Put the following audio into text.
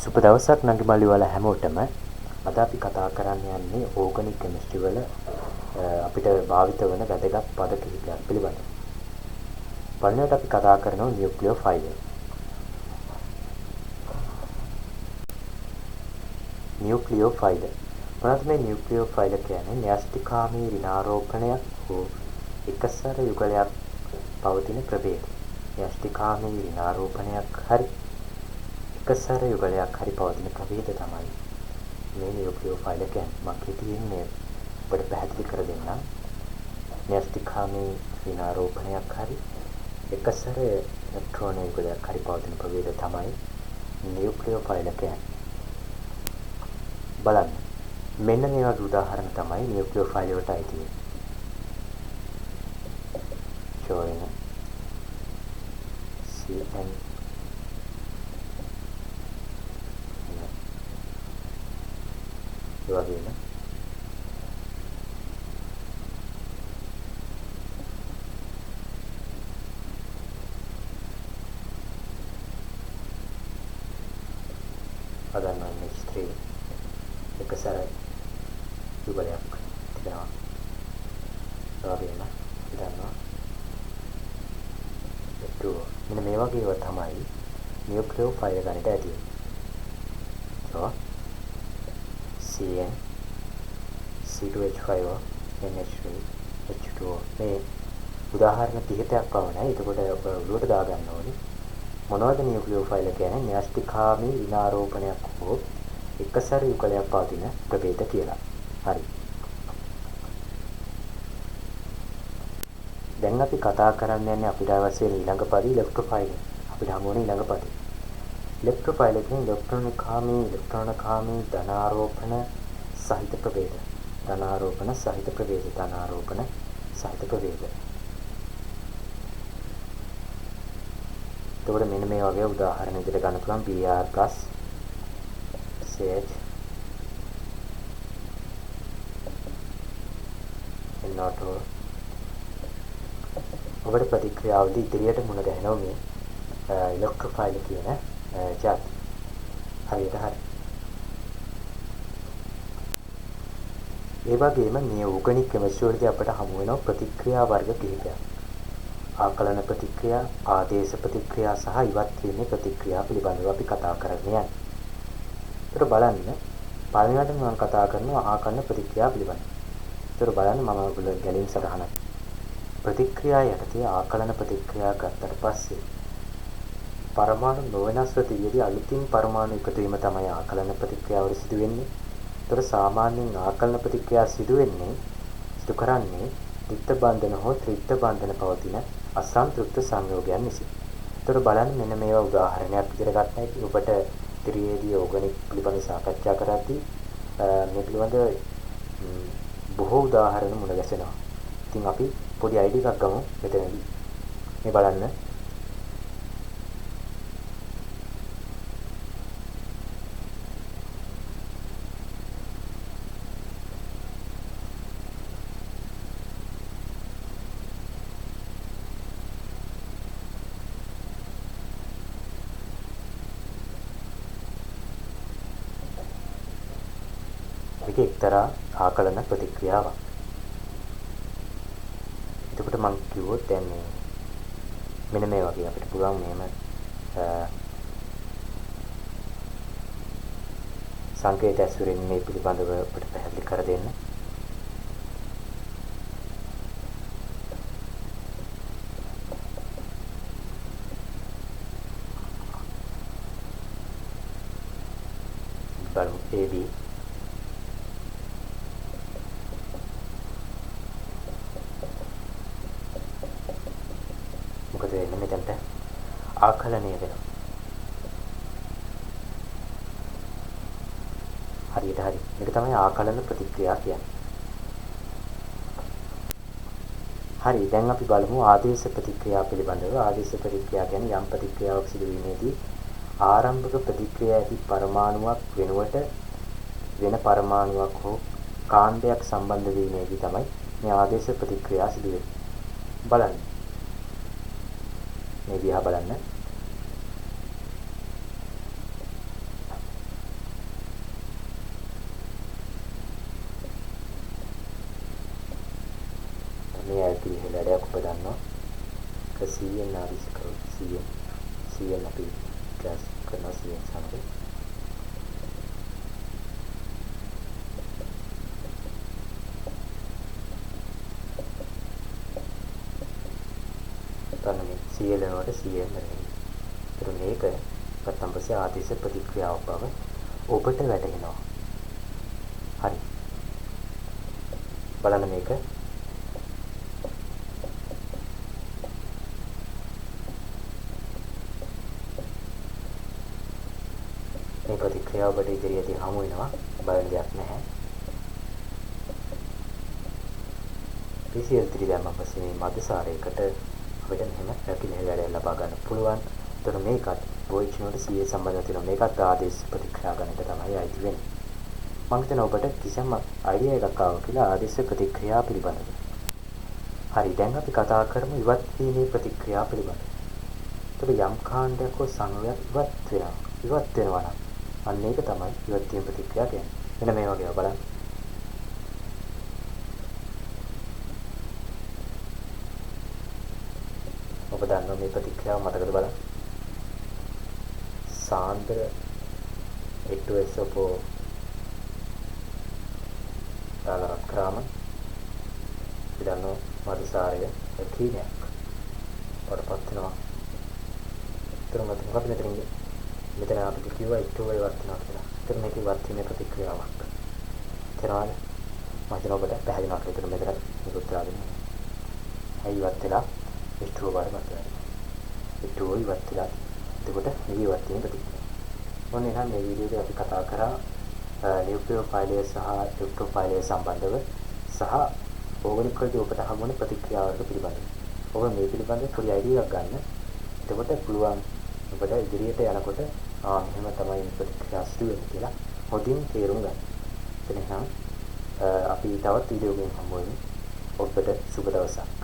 සුබ දවසක් නංගිමල්ලි වල හැමෝටම. අද අපි කතා කරන්න යන්නේ ඕගනික් කෙමිස්ට්‍රි වල අපිට භාවිත වන වැදගත් පද කිහිපයක් පිළිබඳව. පළවෙනියට අපි කතා කරනවා නියුක්ලියෝෆයිල්. නියුක්ලියෝෆයිල්. මොනවද මේ නියුක්ලියෝෆයිල් කියන්නේ? න්‍යෂ්ටිකාමී ඍණාරෝපණයක් හෝ එකසර යුගලයක් පවතින ප්‍රභේද. න්‍යෂ්ටිකාමී ඍණාරෝපණයක් හරි එකසර යුගලයක් හරි පවතින ප්‍රභේද තමයි මේ නියුක්ලියෝෆයිල් කියන්නේ. මම කියන්නේ ඔබට පැහැදිලි කර දෙන්නම්. න්‍යෂ්ටිකාමී ඍණාරෝපණයක් හරි එකසර ඉලෙක්ට්‍රෝන යුගලයක් හරි පවතින ප්‍රභේද තමයි නියුක්ලියෝෆයිල් කියන්නේ. බලන්න. මෙන්න මේ වගේ උදාහරණ තමයි නියුක්ලියෝෆයිල් වලට අයිති වෙන්නේ. showing CN වගේම අදන්න H3 එකසර යුගලයක් තිබෙනවා. වගේම ඉදන්නවා මෙන්න මේ වගේ ඒවා තමයි නියුක්ලියෝෆයිල් ගණිත ඇති වෙන්නේ. CN C2H5 NH3 H2O මේ උදාහරණ 30ක් පමණයි. එතකොට ඔබ ඔළුවට දාගන්න ඕනේ මොනවද නියුක්ලියෝෆයිල් කියන්නේ? න්‍යෂ්ටිකාමී ඍණාරෝපණයක් හෝ එකසර යුගලයක් පවතින ප්‍රභේද කියලා. හරි. දැන් අපි කතා කරන්න යන්නේ අපිට අවශ්‍ය වෙන ඊළඟ පදේ ඉලෙක්ට්‍රෝෆයිල්. අපිට හමු වෙන ඊළඟ පදේ. ඉලෙක්ට්‍රෝෆයිල් කියන්නේ ඉලෙක්ට්‍රෝනකාමී ධනාරෝපණ සහිත ප්‍රභේද. ධනාරෝපණ සහිත ප්‍රභේද. ධනාරෝපණ සහිත ප්‍රභේද. එතකොට මෙන්න මේ වගේ උදාහරණ විදිහට ගන්න පුළුවන් Br+ CH NO2 ඔබට ප්‍රතික්‍රියාවදී ඉදිරියට මුණ ගැහෙනවා මේ ඉලෙක්ට්‍රෝෆයිල් කියන ಜಾති. හරියට හරි. ඒ වගේම මේ ඕගනික් කෙමිස්ට්‍රි වලදී අපට හමු වෙන ප්‍රතික්‍රියා වර්ග කිහිපයක්. ආකලන ප්‍රතික්‍රියා, ආදේශ ප්‍රතික්‍රියා සහ ඉවත් වීමේ ප්‍රතික්‍රියා පිළිබඳව අපි කතා කරගෙන යන්නේ. ඒතර බලන්න පළවෙනිවට මම කතා කරනවා ආකලන ප්‍රතික්‍රියා පිළිබඳව. ඒතර බලන්න මම ඔයගොල්ලෝ ගැලීම් සටහනක් ප්‍රතික්‍රියා යටතේ ආකලන ප්‍රතික්‍රියා ගත්තට පස්සේ පරමාණු නොවෙනස්ව තියදී අලුතින් පරමාණු එකතු වීම තමයි ආකලන ප්‍රතික්‍රියාවල සිදු වෙන්නේ. ඒතර සාමාන්‍යයෙන් ආකලන ප්‍රතික්‍රියා සිදු කරන්නේ ත්‍රිත්ව බන්ධන හෝ ත්‍රිත්ව බන්ධන පවතින අසන්තෘප්ත සංයෝගයන් නිසා. ඒතර බලන්න මෙන්න මේවා උදාහරණයක් විදිහට ගන්නයි ඔබට ත්‍රියේදී ඕගනික් පිළිබඳව සාකච්ඡා කරද්දී මේ පිළිබඳ බොහෝ උදාහරණ මුණ ගැසෙනවා. ඉතින් අපි පොඩි අයිඩියා එකක් ගමු මෙතනදී. මේ බලන්න. මේක එක්තරා ආකලන ප්‍රතික්‍රියාවක්. එතකොට මම කිව්වොත් දැන් මෙන්න මේ වගේ අපිට පුළුවන් මෙහෙම සංකේත ඇසුරින් මේ පිළිබඳව අපිට පැහැදිලි කර දෙන්න. බලමු AB මොකද වෙන්නේ මෙතනට ආකලනය වෙනවා. හරියට හරි. මේක තමයි ආකලන ප්‍රතික්‍රියා කියන්නේ. හරි. දැන් අපි බලමු ආදේශ ප්‍රතික්‍රියා පිළිබඳව. ආදේශ ප්‍රතික්‍රියා කියන්නේ යම් ප්‍රතික්‍රියාවක් සිදු වීමේදී ආරම්භක ප්‍රතික්‍රියා ඇති පරමාණුවක් වෙනුවට වෙන පරමාණුවක් හෝ කාණ්ඩයක් සම්බන්ධ වීමේදී තමයි මේ ආදේශ ප්‍රතික්‍රියා සිදු වෙන්නේ. බලන්න. මේ දිහා බලන්න. පිළිහෙලඩයක් ඔබ දන්නවා. 100න් ආදිශ කරොත් 100න් අපි ක්ලාස් කරනවා 100න් සමග. තන මේ 100 ලනවට 100න් වෙනවා. ඒතර මේක ගත්තන් පස්සේ ආදේශ ප්‍රතික්‍රියාව බව ඔබට වැටහෙනවා. හරි. බලන්න මේක. මේ ප්‍රතික්‍රියාව ඔබට ඉදිරියේදී හමු වෙනවා. බය වෙන දෙයක් නැහැ. PCL3 දැම්ම පස්සේ මේ මධ්‍යසාරයකට අපිට මෙහෙම පැකිලෙහෙලඩ ලබා ගන්න පුළුවන්. ඒතර මේකත් voice note CA සම්බන්ධව තියෙනවා. මේකත් ආදේශ ප්‍රතික්‍රියා ගන්නට තමයි අයිති වෙන්නේ. මම හිතනවා ඔබට කිසිම අයිඩියා එකක් ආවා කියලා ආදේශ ප්‍රතික්‍රියා පිළිබඳව. හරි, දැන් අපි කතා කරමු ඉවත් වීමේ ප්‍රතික්‍රියා පිළිබඳව. ඒතකොට යම් කාණ්ඩයක් හෝ සංවේගයක් ඉවත් වෙනවා නම් අන්න ඒක තමයි ඉවත් වීම ප්‍රතික්‍රියා කියන්නේ. මෙන්න මේ වගේ බලන්න. ඔබ දන්නවා මේ ප්‍රතික්‍රියාව මතකද බලන්න. සාන්ද්‍ර H2SO4 දාලා ක්‍රම ඉදන්නෝ මධ්‍යසාරය කීනයක් වඩපත් වෙනවා. තුරුමත් මොකද මෙතන අපිට කිව්වා H2 ඉවත් වෙනවා කියලා. ඒතර මේක ඉවත් වීමේ ප්‍රතික්‍රියාවක්. තේරෙනවද? මම හිතනවා ඔබට පැහැදිලිවක් විතර මෙතන මේක උත්තර දෙන්න. ඇයි ඉවත් වෙලා H2 වඩපත් වෙනවා. H2 ඉවත් වෙලා එතකොට මේ ඉවත් වීම ප්‍රතික්‍රියාව. මොන්නේ නම් මේ වීඩියෝදී අපි කතා කරා න්यूक्लियोफाइल සහ इलेक्ट्रोफाइल සම්බන්ධව සහ ඕගනික් වලදී ඔබට හමුවන ප්‍රතික්‍රියාවලට පිළිබඳව. ඔබ මේ පිළිබඳව පොඩි අයිඩියා එකක් ගන්න. එතකොට පුළුවන් ඔබට ඉදිරියට යනකොට මෙහෙම තමයි ප්‍රතික්‍රියා සිදු වෙන්නේ කියලා හොඳින් තේරුම් ගන්න. එතනහම අපි තවත් වීඩියෝ එකකින් හම්බ වෙමු. ඔබට සුබ දවසක්.